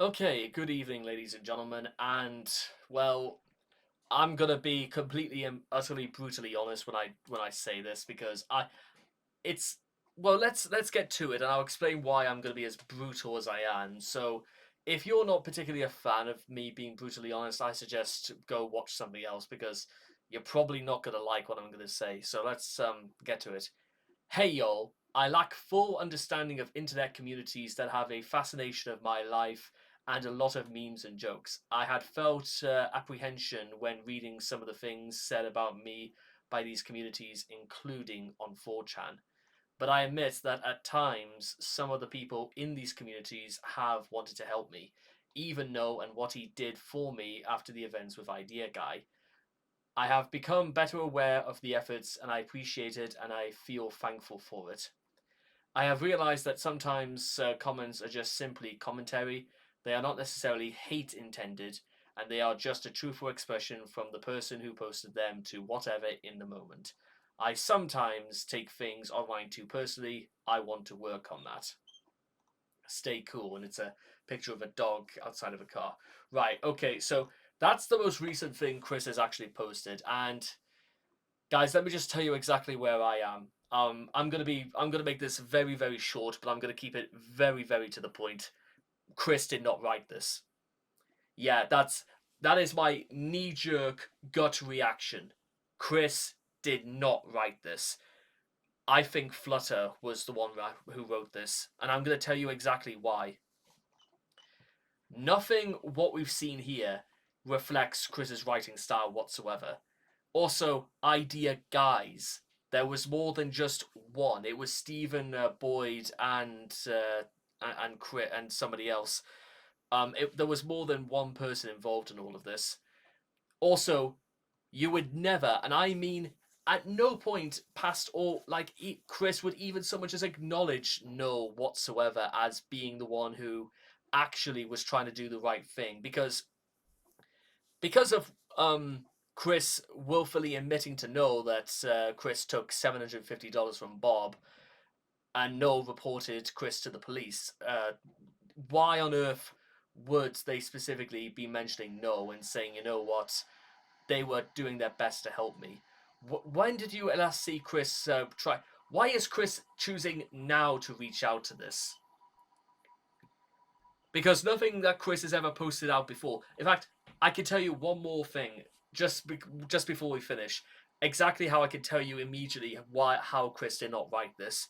Okay, good evening, ladies and gentlemen, and well, I'm gonna be completely and utterly brutally honest when I say this because it's let's get to it, and I'll explain why I'm gonna be as brutal as I am. So, if you're not particularly a fan of me being brutally honest, I suggest go watch something else because you're probably not gonna like what I'm gonna say. So let's get to it. Hey y'all, I lack full understanding of internet communities that have a fascination of my life and a lot of memes and jokes. I had felt apprehension when reading some of the things said about me by these communities, including on 4chan. But I admit that at times, some of the people in these communities have wanted to help me, even Noah and what he did for me after the events with IdeaGuy. I have become better aware of the efforts and I appreciate it and I feel thankful for it. I have realized that sometimes comments are just simply commentary. They are not necessarily hate intended, and they are just a truthful expression from the person who posted them to whatever in the moment. I sometimes take things online too personally. I want to work on that. Stay cool, and it's a picture of a dog outside of a car. Right, okay, so that's the most recent thing Chris has actually posted, and guys, let me just tell you exactly where I am. I'm gonna make this very, very short, but I'm gonna keep it very, very to the point. Chris did not write this. Yeah, that is my knee-jerk gut reaction. Chris did not write this. I think Flutter was the one who wrote this, and I'm gonna tell you exactly why. Nothing what we've seen here reflects Chris's writing style whatsoever. Also, idea guys. There was more than just one. It was Stephen Boyd and Crit and somebody else. There was more than one person involved in all of this. Also, you would never, and I mean at no point past all, like Chris would even so much as acknowledge no whatsoever as being the one who actually was trying to do the right thing because of Chris willfully admitting to Noel that Chris took $750 from Bob, and Noel reported Chris to the police. Why on earth would they specifically be mentioning Noel and saying, you know what, they were doing their best to help me? When did you last see Chris try? Why is Chris choosing now to reach out to this? Because nothing that Chris has ever posted out before. In fact, I can tell you one more thing just before we finish. Exactly how I can tell you immediately how Chris did not write this.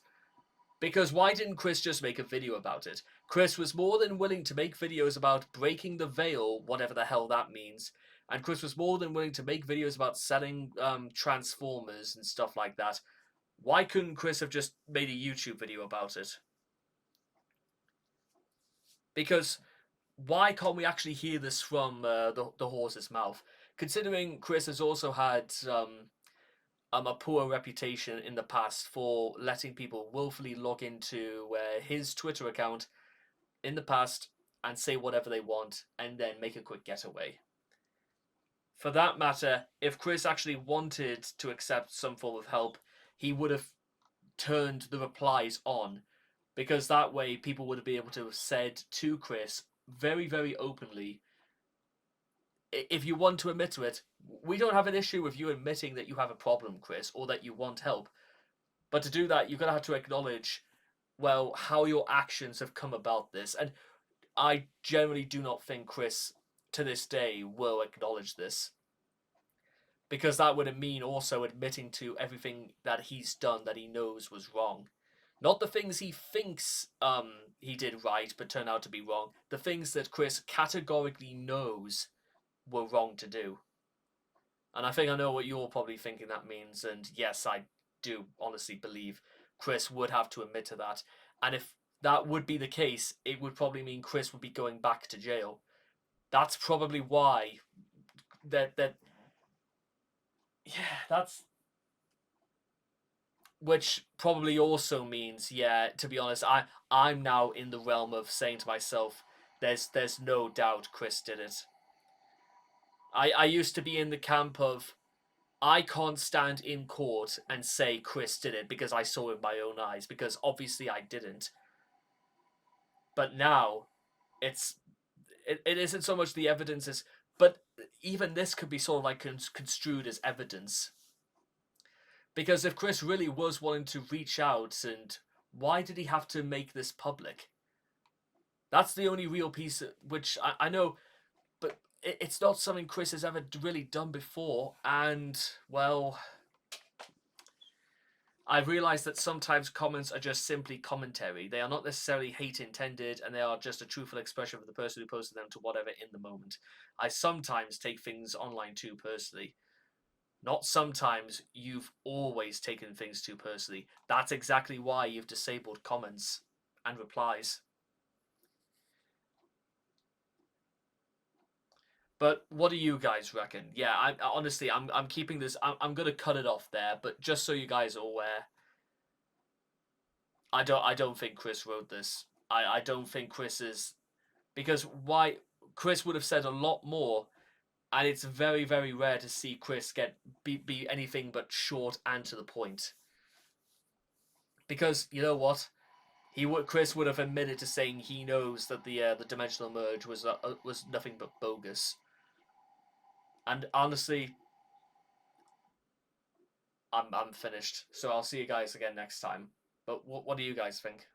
Because why didn't Chris just make a video about it? Chris was more than willing to make videos about breaking the veil, whatever the hell that means. And Chris was more than willing to make videos about selling Transformers and stuff like that. Why couldn't Chris have just made a YouTube video about it? Because why can't we actually hear this from the horse's mouth? Considering Chris has also had a poor reputation in the past for letting people willfully log into his Twitter account in the past and say whatever they want and then make a quick getaway. For that matter, if Chris actually wanted to accept some form of help, he would have turned the replies on, because that way people would be able to have said to Chris very, very openly, if you want to admit to it, we don't have an issue with you admitting that you have a problem, Chris, or that you want help. But to do that, you're going to have to acknowledge, well, how your actions have come about this. And I generally do not think Chris, to this day, will acknowledge this. Because that would mean also admitting to everything that he's done that he knows was wrong. Not the things he thinks he did right but turned out to be wrong. The things that Chris categorically knows were wrong to do. And I think I know what you're probably thinking that means. And yes, I do honestly believe Chris would have to admit to that. And if that would be the case, it would probably mean Chris would be going back to jail. That's probably why that yeah, that's which probably also means, yeah, to be honest, I'm now in the realm of saying to myself, there's no doubt Chris did it. I used to be in the camp of I can't stand in court and say Chris did it because I saw it with my own eyes, because obviously I didn't. But now it's it isn't so much the evidence as, but even this could be sort of like construed as evidence. Because if Chris really was wanting to reach out, and why did he have to make this public? That's the only real piece which I know, but it's not something Chris has ever really done before. And, well, I've realised that sometimes comments are just simply commentary. They are not necessarily hate intended, and they are just a truthful expression of the person who posted them to whatever in the moment. I sometimes take things online too personally. Not sometimes, you've always taken things too personally. That's exactly why you've disabled comments and replies. But what do you guys reckon? Yeah, honestly, I'm keeping this. I'm gonna cut it off there. But just so you guys are aware, I don't think Chris wrote this. I don't think Chris is, because why? Chris would have said a lot more, and it's very very rare to see Chris be anything but short and to the point. Because you know what, Chris would have admitted to saying he knows that the dimensional merge was nothing but bogus. And honestly, I'm finished. So I'll see you guys again next time. But what do you guys think?